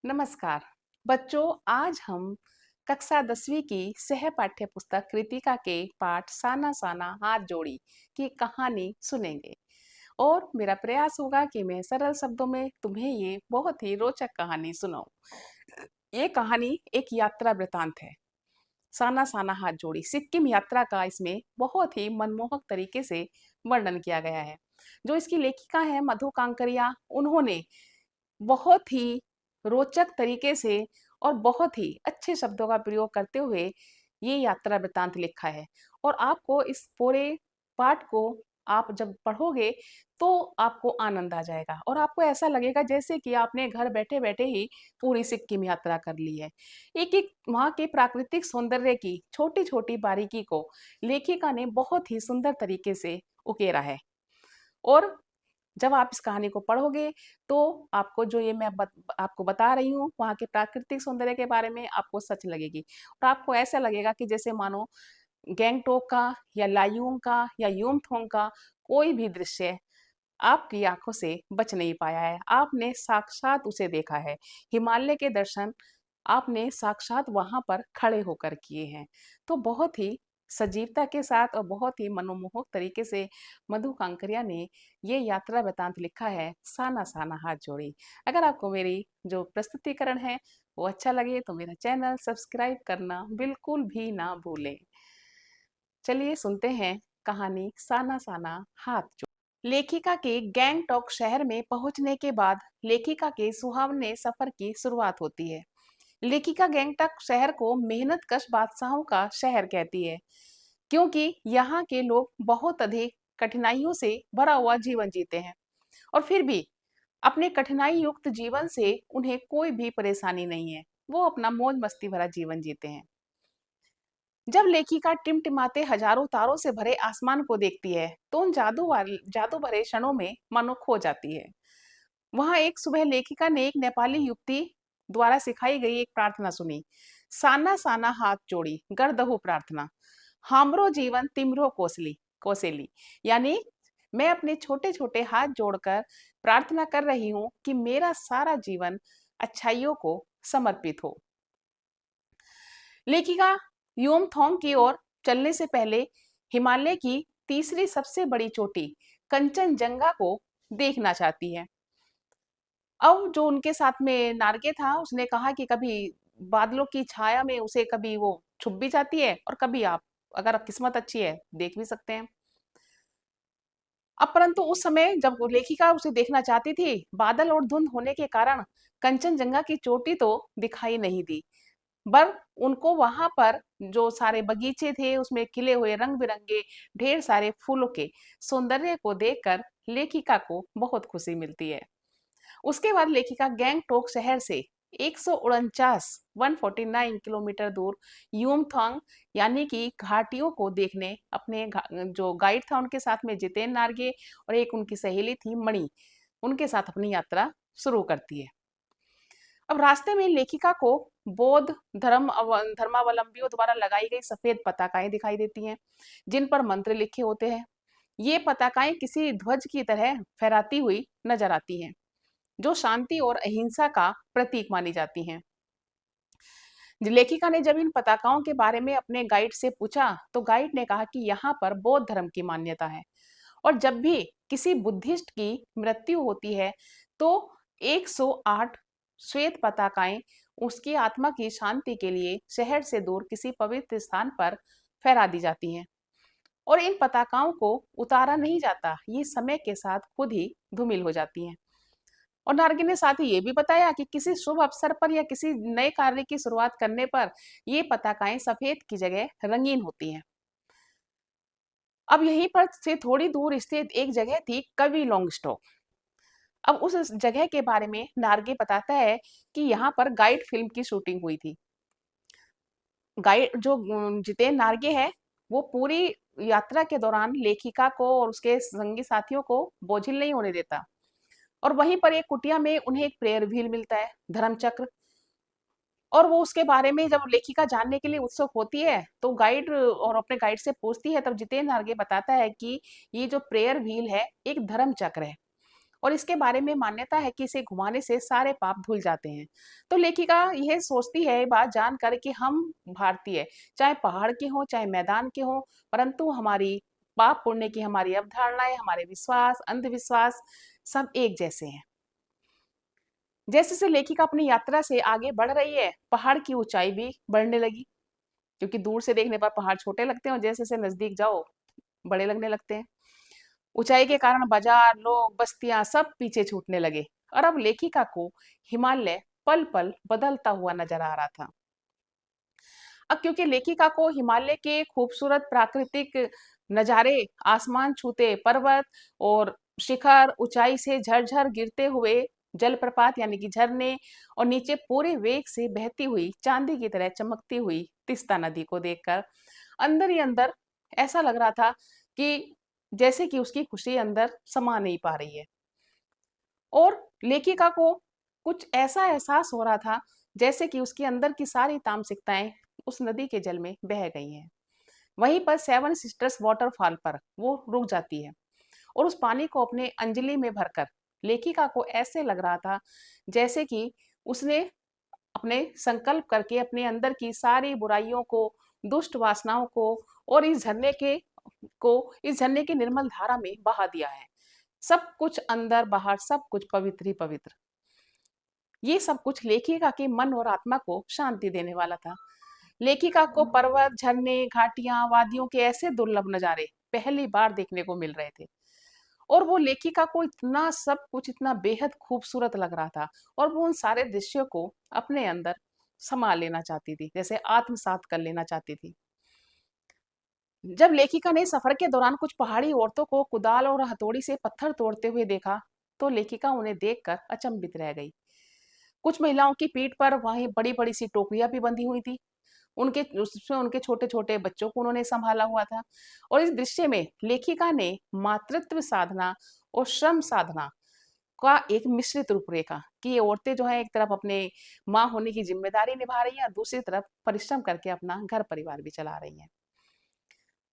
नमस्कार बच्चों। आज हम कक्षा 10वीं की सह पाठ्य पुस्तक कृतिका के पाठ साना साना हाथ जोड़ी की कहानी सुनेंगे। और मेरा प्रयास होगा कि मैं सरल शब्दों में तुम्हें ये बहुत ही रोचक कहानी सुनाऊं। ये कहानी एक यात्रा वृतांत है। साना साना हाथ जोड़ी सिक्किम यात्रा का इसमें बहुत ही मनमोहक तरीके से वर्णन किया गया है। जो इसकी लेखिका है मधु कांकरिया, उन्होंने बहुत ही रोचक तरीके से और बहुत ही अच्छे शब्दों का प्रयोग करते हुए ये यात्रा वृत्तांत लिखा है। और आपको इस पूरे पाठ को आप जब पढ़ोगे तो आपको आनंद आ जाएगा और आपको ऐसा लगेगा जैसे कि आपने घर बैठे बैठे ही पूरी सिक्किम यात्रा कर ली है। एक एक वहाँ के प्राकृतिक सौंदर्य की छोटी छोटी बारीकी को लेखिका ने बहुत ही सुंदर तरीके से उकेरा है। और जब आप इस कहानी को पढ़ोगे तो आपको जो ये आपको बता रही हूँ वहाँ के प्राकृतिक सौंदर्य के बारे में आपको सच लगेगी और आपको ऐसा लगेगा कि जैसे मानो गैंगटोक का या लायूंग का या यूमथोंग का कोई भी दृश्य आपकी आंखों से बच नहीं पाया है। आपने साक्षात उसे देखा है। हिमालय के दर्शन आपने साक्षात वहां पर खड़े होकर किए हैं। तो बहुत ही सजीवता के साथ और बहुत ही मनोमोहक तरीके से मधु कांकरिया ने ये यात्रा वृतांत लिखा है, साना साना हाथ जोड़ी। अगर आपको मेरी जो प्रस्तुतिकरण है वो अच्छा लगे तो मेरा चैनल सब्सक्राइब करना बिल्कुल भी ना भूलें। चलिए सुनते हैं कहानी साना साना हाथ जोड़ी। लेखिका के गैंगटॉक शहर में पहुंचने के बाद लेखिका के सुहावने सफर की शुरुआत होती है। लेखिका गैंगटॉक शहर को मेहनतकश बादशाहों का शहर कहती है, क्योंकि यहाँ के लोग बहुत अधिक कठिनाइयों से भरा हुआ जीवन जीते हैं और फिर भी अपने कठिनाई युक्त जीवन से उन्हें कोई भी परेशानी नहीं है। वो अपना मौज मस्ती भरा जीवन जीते हैं। जब लेखिका टिमटिमाते हजारों तारों से भरे आसमान को देखती है तो उन जादू भरे क्षणों में मानो खो जाती है। वहां एक सुबह लेखिका ने एक नेपाली युवती द्वारा सिखाई गई एक प्रार्थना सुनी। साना साना हाथ जोड़ी गरदहु प्रार्थना, हामरो जीवन तिमरो कोसली कोसेली। यानी मैं अपने छोटे छोटे हाथ जोड़कर प्रार्थना कर रही हूँ कि मेरा सारा जीवन अच्छाइयों को समर्पित हो। लेखिका योमथोंग की ओर चलने से पहले हिमालय की तीसरी सबसे बड़ी चोटी कंचनजंगा को देखना चाहती है। अब जो उनके साथ में नार्गे था उसने कहा कि कभी बादलों की छाया में उसे कभी वो छुप भी जाती है और कभी आप अगर किस्मत अच्छी है देख भी सकते हैं। अब परंतु उस समय जब वो लेखिका उसे देखना चाहती थी, बादल और धुंध होने के कारण कंचनजंगा की चोटी तो दिखाई नहीं दी। पर उनको वहां पर जो सारे बगीचे थे उसमें खिले हुए रंग बिरंगे ढेर सारे फूलों के सौंदर्य को देखकर लेखिका को बहुत खुशी मिलती है। उसके बाद लेखिका गैंगटोक शहर से 149 किलोमीटर दूर यूमथांग यानी कि घाटियों को देखने अपने जो गाइड था उनके साथ में जितेन नार्गे और एक उनकी सहेली थी मणि, उनके साथ अपनी यात्रा शुरू करती है। अब रास्ते में लेखिका को बौद्ध धर्मावलंबियों द्वारा लगाई गई सफेद पताकाएं दिखाई देती हैं, जिन पर मंत्र लिखे होते हैं। ये पताकाएं किसी ध्वज की तरह फहराती हुई नजर आती हैं, जो शांति और अहिंसा का प्रतीक मानी जाती हैं। लेखिका ने जब इन पताकाओं के बारे में अपने गाइड से पूछा तो गाइड ने कहा कि यहाँ पर बौद्ध धर्म की मान्यता है और जब भी किसी बुद्धिस्ट की मृत्यु होती है तो 108 श्वेत पताकाएं उसकी आत्मा की शांति के लिए शहर से दूर किसी पवित्र स्थान पर फहरा दी जाती हैं और इन पताकाओं को उतारा नहीं जाता, ये समय के साथ खुद ही धूमिल हो जाती हैं। और नार्गे ने साथ ही ये भी बताया कि किसी शुभ अवसर पर या किसी नए कार्य की शुरुआत करने पर ये पताकाएं सफेद की जगह रंगीन होती हैं। अब यहीं पर से थोड़ी दूर स्थित एक जगह थी कवि लॉन्गस्टॉक। अब उस जगह के बारे में नार्गे बताता है कि यहाँ पर गाइड फिल्म की शूटिंग हुई थी। गाइड जो जितेन नार्गे है वो पूरी यात्रा के दौरान लेखिका को और उसके संगी साथियों को बोझिल नहीं होने देता और वहीं पर एक कुटिया में उन्हें एक प्रेयर व्हील मिलता है, धर्म चक्र। और वो उसके बारे में जब लेखिका जानने के लिए उत्सुक होती है तो गाइड और अपने गाइड से पूछती है, तब जितेंद्र आगे बताता है कि ये जो प्रेयर व्हील है एक धर्म चक्र है और इसके बारे में मान्यता है कि इसे घुमाने से सारे पाप धुल जाते हैं। तो लेखिका यह सोचती है, ये बात जानकर कि हम भारतीय, चाहे पहाड़ के हों, चाहे मैदान के हों, परंतु हमारी पाप पुण्य की हमारी अवधारणाएं, हमारे विश्वास, अंधविश्वास सब एक जैसे हैं। जैसे जैसे लेखिका अपनी यात्रा से आगे बढ़ रही है, पहाड़ की ऊंचाई भी बढ़ने लगी, क्योंकि दूर से देखने पर पहाड़ छोटे लगते हैं और जैसे जैसे नजदीक जाओ बड़े लगने लगते हैं। ऊंचाई के कारण बाजार, लोग, बस्तियां सब पीछे छूटने लगे और अब लेखिका को हिमालय पल पल बदलता हुआ नजर आ रहा था। अब क्योंकि लेखिका को हिमालय के खूबसूरत प्राकृतिक नजारे, आसमान छूते पर्वत और शिखर, ऊंचाई से झरझर गिरते हुए जलप्रपात यानी कि झरने, और नीचे पूरे वेग से बहती हुई चांदी की तरह चमकती हुई तीस्ता नदी को देखकर अंदर ही अंदर ऐसा लग रहा था कि जैसे कि उसकी खुशी अंदर समा नहीं पा रही है। और लेखिका को कुछ ऐसा एहसास हो रहा था जैसे कि उसके अंदर की सारी तामसिकताएं उस नदी के जल में बह गई हैं। वहीं पर सेवन सिस्टर्स वाटरफॉल पर वो रुक जाती है और उस पानी को अपने अंजलि में भरकर लेखिका को ऐसे लग रहा था जैसे कि उसने अपने संकल्प करके अपने अंदर की सारी बुराइयों को, दुष्ट वासनाओं को और इस झरने की निर्मल धारा में बहा दिया है। सब कुछ अंदर बाहर सब कुछ पवित्र ही पवित्र। ये सब कुछ लेखिका के मन और आत्मा को शांति देने वाला था। लेखिका को पर्वत, झरने, घाटियां, वादियों के ऐसे दुर्लभ नजारे पहली बार देखने को मिल रहे थे और वो लेखिका को इतना सब कुछ इतना बेहद खूबसूरत लग रहा था और वो उन सारे दृश्यों को अपने अंदर समा लेना चाहती थी, जैसे आत्मसात कर लेना चाहती थी। जब लेखिका ने सफर के दौरान कुछ पहाड़ी औरतों को कुदाल और हथौड़ी से पत्थर तोड़ते हुए देखा, तो लेखिका उन्हें देखकर अचंभित रह गई। कुछ महिलाओं की पीठ पर वहीं बड़ी-बड़ी सी टोकरियां भी बंधी हुई थी। उनके उसमें उनके छोटे-छोटे बच्चों को उन्होंने संभाला हुआ था और इस दृश्य में लेखिका ने मातृत्व साधना और श्रम साधना का एक मिश्रित रूपरेखा कि ये औरतें जो है एक तरफ अपने माँ होने की जिम्मेदारी निभा रही हैं और दूसरी तरफ परिश्रम करके अपना घर परिवार भी चला रही हैं।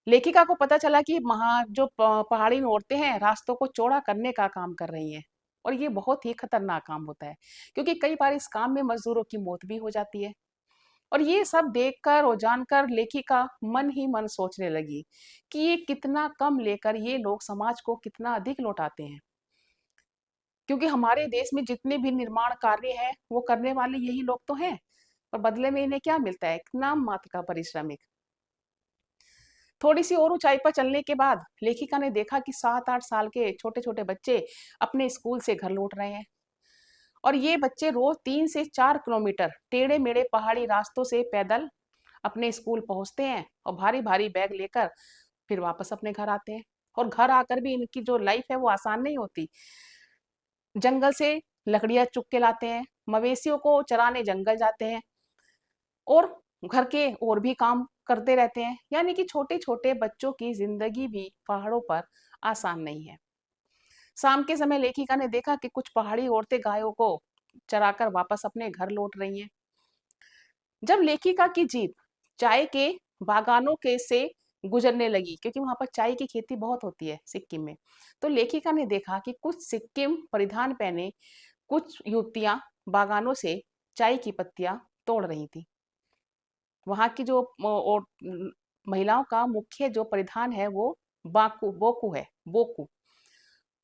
लेखिका को पता चला कि वहाँ जो पहाड़ी औरतें हैं रास्तों को चौड़ा करने का काम कर रही हैं और ये बहुत ही खतरनाक काम होता है, क्योंकि कई बार इस काम में मजदूरों की मौत भी हो जाती है। और ये सब देखकर और जानकर लेखिका मन ही मन सोचने लगी कि ये कितना कम लेकर ये लोग समाज को कितना अधिक लौटाते हैं, क्योंकि हमारे देश में जितने भी निर्माण कार्य है वो करने वाले यही लोग तो हैं, और बदले में इन्हें क्या मिलता है? एक नाम मात्र का पारिश्रमिक। थोड़ी सी और ऊंचाई पर चलने के बाद लेखिका ने देखा कि 7-8 साल के छोटे छोटे बच्चे अपने स्कूल से घर लौट रहे हैं और ये बच्चे रोज 3 से 4 किलोमीटर टेढ़े मेढ़े पहाड़ी रास्तों से पैदल अपने स्कूल पहुंचते हैं और भारी भारी बैग लेकर फिर वापस अपने घर आते हैं। और घर आकर भी इनकी जो लाइफ है वो आसान नहीं होती। जंगल से लकड़ियां चुग के लाते हैं, मवेशियों को चराने जंगल जाते हैं और घर के और भी काम करते रहते हैं, यानी कि छोटे छोटे बच्चों की जिंदगी भी पहाड़ों पर आसान नहीं है। शाम के समय लेखिका ने देखा कि कुछ पहाड़ी औरतें गायों को चराकर वापस अपने घर लौट रही हैं। जब लेखिका की जीप चाय के बागानों के से गुजरने लगी, क्योंकि वहां पर चाय की खेती बहुत होती है सिक्किम में, तो लेखिका ने देखा कि कुछ सिक्किम परिधान पहने कुछ युवतियां बागानों से चाय की पत्तियां तोड़ रही थी। वहां की जो महिलाओं का मुख्य जो परिधान है वो बाकू बोकू है, बोकू।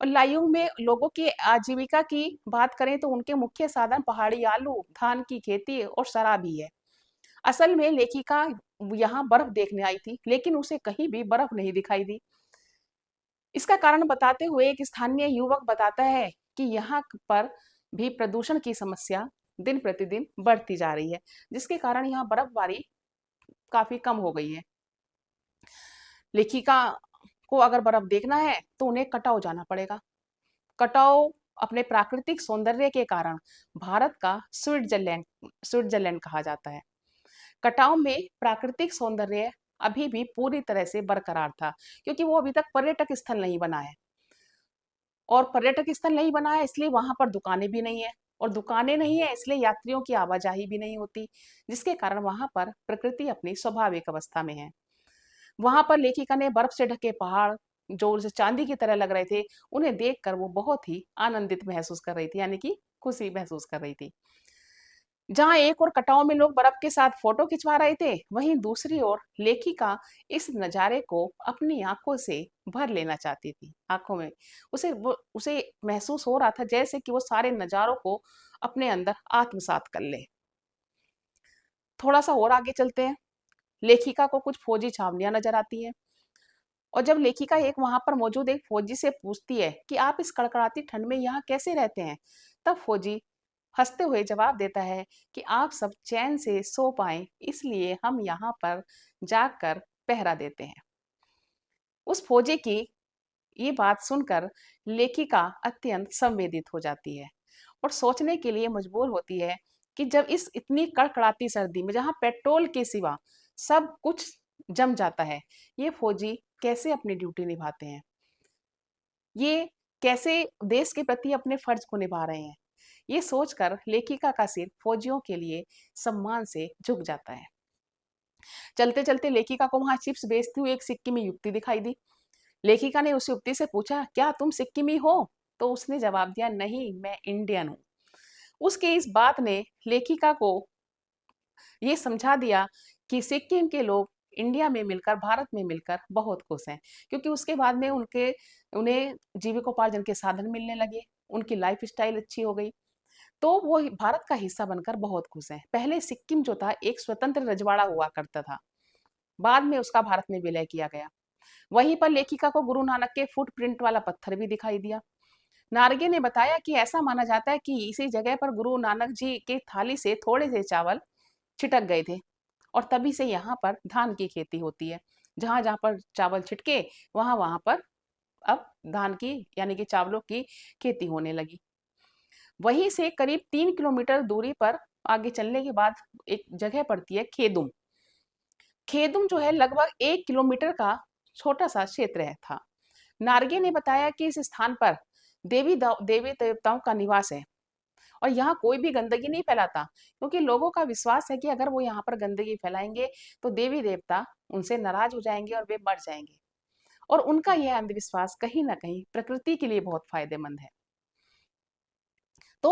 और लायूंग में लोगों की आजीविका की बात करें तो उनके मुख्य साधन पहाड़ी आलू, धान की खेती और शराब ही है। असल में लेखिका यहाँ बर्फ देखने आई थी, लेकिन उसे कहीं भी बर्फ नहीं दिखाई दी। इसका कारण बताते हुए एक स्थानीय युवक बताता है कि यहाँ पर भी प्रदूषण की समस्या दिन प्रतिदिन बढ़ती जा रही है, जिसके कारण यहाँ बर्फबारी काफी कम हो गई है। लेखिका को अगर बर्फ देखना है तो उन्हें कटाव जाना पड़ेगा। कटाव अपने प्राकृतिक सौंदर्य के कारण भारत का स्विट्जरलैंड स्विट्जरलैंड कहा जाता है। कटाव में प्राकृतिक सौंदर्य अभी भी पूरी तरह से बरकरार था, क्योंकि वो अभी तक पर्यटक स्थल नहीं बना है, और पर्यटक स्थल नहीं बना है इसलिए वहां पर दुकानें भी नहीं है, और दुकानें नहीं है इसलिए यात्रियों की आवाजाही भी नहीं होती, जिसके कारण वहां पर प्रकृति अपनी स्वाभाविक अवस्था में है। वहां पर लेखिका ने बर्फ से ढके पहाड़, जो उसे चांदी की तरह लग रहे थे, उन्हें देखकर वो बहुत ही आनंदित महसूस कर रही थी, यानी कि खुशी महसूस कर रही थी। जहाँ एक और कटाव में लोग बर्फ के साथ फोटो खिंचवा रहे थे, वहीं दूसरी ओर लेखिका इस नज़ारे को अपनी आंखों से भर लेना चाहती थी। आंखों में उसे महसूस हो रहा था जैसे कि वो सारे नज़ारों को अपने अंदर आत्मसात कर ले। थोड़ा सा और आगे चलते हैं। लेखिका को कुछ फौजी छावनियां नजर आती हैं, और जब लेखिका एक वहां पर मौजूद एक फौजी से पूछती है कि आप इस कड़कड़ाती ठंड में यहाँ कैसे रहते हैं, तब फौजी हंसते हुए जवाब देता है कि आप सब चैन से सो पाएं, इसलिए हम यहाँ पर जाकर पहरा देते हैं। उस फौजी की ये बात सुनकर लेखिका अत्यंत संवेदित हो जाती है और सोचने के लिए मजबूर होती है कि जब इस इतनी कड़कड़ाती सर्दी में जहाँ पेट्रोल के सिवा सब कुछ जम जाता है, ये फौजी कैसे अपनी ड्यूटी निभाते हैं, ये कैसे देश के प्रति अपने फर्ज को निभा रहे हैं। ये सोचकर लेखिका का सिर फौजियों के लिए सम्मान से झुक जाता है। चलते चलते लेखिका को वहां चिप्स बेचती हुई एक सिक्किमी युवती दिखाई दी। लेखिका ने उस युवती से पूछा, क्या तुम सिक्किमी हो? तो उसने जवाब दिया, नहीं, मैं इंडियन हूँ। उसके इस बात ने लेखिका को ये समझा दिया कि सिक्किम के लोग इंडिया में मिलकर, भारत में मिलकर बहुत खुश हैं, क्योंकि उसके बाद में उन्हें जीविकोपार्जन के साधन मिलने लगे, उनकी लाइफ स्टाइल अच्छी हो गई, तो वो भारत का हिस्सा बनकर बहुत खुश हैं। पहले सिक्किम जो था एक स्वतंत्र रजवाड़ा हुआ करता था, बाद में उसका भारत में विलय किया गया। वहीं पर लेखिका को गुरु नानक के फुटप्रिंट वाला पत्थर भी दिखाई दिया। नार्गे ने बताया कि ऐसा माना जाता है कि इसी जगह पर गुरु नानक जी के थाली से थोड़े से चावल छिटक गए थे, और तभी से यहाँ पर धान की खेती होती है। जहां जहां पर चावल छिटके, वहां वहां पर अब धान की यानी कि चावलों की खेती होने लगी। वहीं से करीब 3 किलोमीटर दूरी पर आगे चलने के बाद एक जगह पड़ती है खेदुम। खेदुम जो है लगभग 1 किलोमीटर का छोटा सा क्षेत्र है था। नार्गे ने बताया कि इस स्थान पर देवी देवताओं का निवास है, और यहाँ कोई भी गंदगी नहीं फैलाता, क्योंकि लोगों का विश्वास है कि अगर वो यहाँ पर गंदगी फैलाएंगे तो देवी देवता उनसे नाराज हो जाएंगे और वे मर जाएंगे। और उनका यह अंधविश्वास कहीं ना कहीं प्रकृति के लिए बहुत फायदेमंद है। तो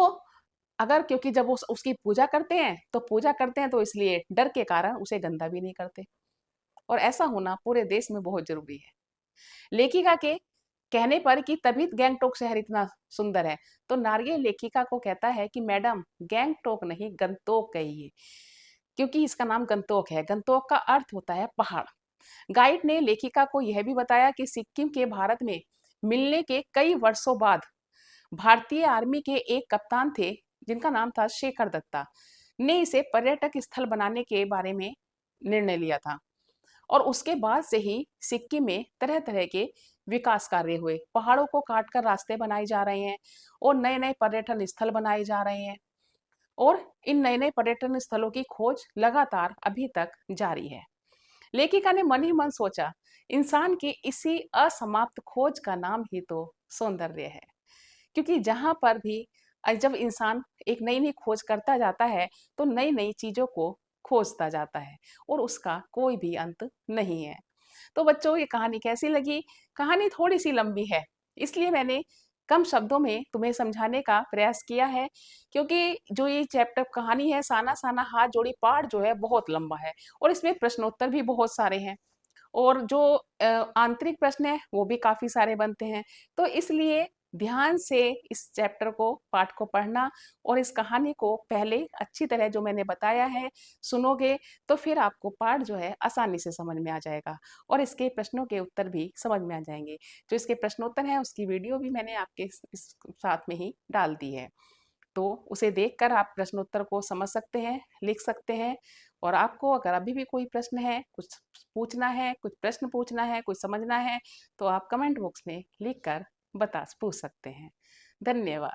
अगर, क्योंकि जब वो उसकी पूजा करते हैं तो इसलिए डर के कारण उसे गंदा भी नहीं करते, और ऐसा होना पूरे देश में बहुत जरूरी है। लेखिका के कहने पर कि तभी गैंगटोक शहर इतना सुंदर है, तो नार्गे लेखिका को कहता है कि मैडम, गैंगटोक नहीं, गंतोक कहिए, क्योंकि इसका नाम गंतोक है। गंतोक का अर्थ होता है पहाड़। गाइड ने लेखिका को यह भी बताया कि सिक्किम के भारत में मिलने के कई वर्षों बाद भारतीय आर्मी के एक कप्तान थे, जिनका नाम था शेखर दत्ता, ने इसे पर्यटक स्थल बनाने के बारे में निर्णय लिया था। और उसके बाद से ही सिक्किम में तरह तरह के विकास कार्य हुए, पहाड़ों को काटकर रास्ते बनाए जा रहे हैं, और नए नए पर्यटन स्थल बनाए जा रहे हैं, और इन नए नए पर्यटन स्थलों की खोज लगातार अभी तक जारी है। लेखिका ने मन ही मन सोचा, इंसान की इसी असमाप्त खोज का नाम ही तो सौंदर्य है, क्योंकि जहां पर भी जब इंसान एक नई नई खोज करता जाता है, तो नई नई चीजों को खोजता जाता है, और उसका कोई भी अंत नहीं है। तो बच्चों, ये कहानी कैसी लगी? कहानी थोड़ी सी लंबी है, इसलिए मैंने कम शब्दों में तुम्हें समझाने का प्रयास किया है, क्योंकि जो ये चैप्टर कहानी है, साना साना हाथ जोड़ी, पाठ जो है बहुत लंबा है, और इसमें प्रश्नोत्तर भी बहुत सारे हैं, और जो आंतरिक प्रश्न है वो भी काफी सारे बनते हैं। तो इसलिए ध्यान से इस चैप्टर को, पाठ को पढ़ना, और इस कहानी को पहले अच्छी तरह जो मैंने बताया है सुनोगे, तो फिर आपको पाठ जो है आसानी से समझ में आ जाएगा, और इसके प्रश्नों के उत्तर भी समझ में आ जाएंगे। जो इसके प्रश्नोत्तर हैं उसकी वीडियो भी मैंने आपके इस साथ में ही डाल दी है, तो उसे देखकर आप प्रश्नोत्तर को समझ सकते हैं, लिख सकते हैं। और आपको अगर अभी भी कोई प्रश्न है, कुछ पूछना है, कुछ प्रश्न पूछना है, कुछ समझना है, तो आप कमेंट बॉक्स में लिख कर पूछ सकते हैं। धन्यवाद।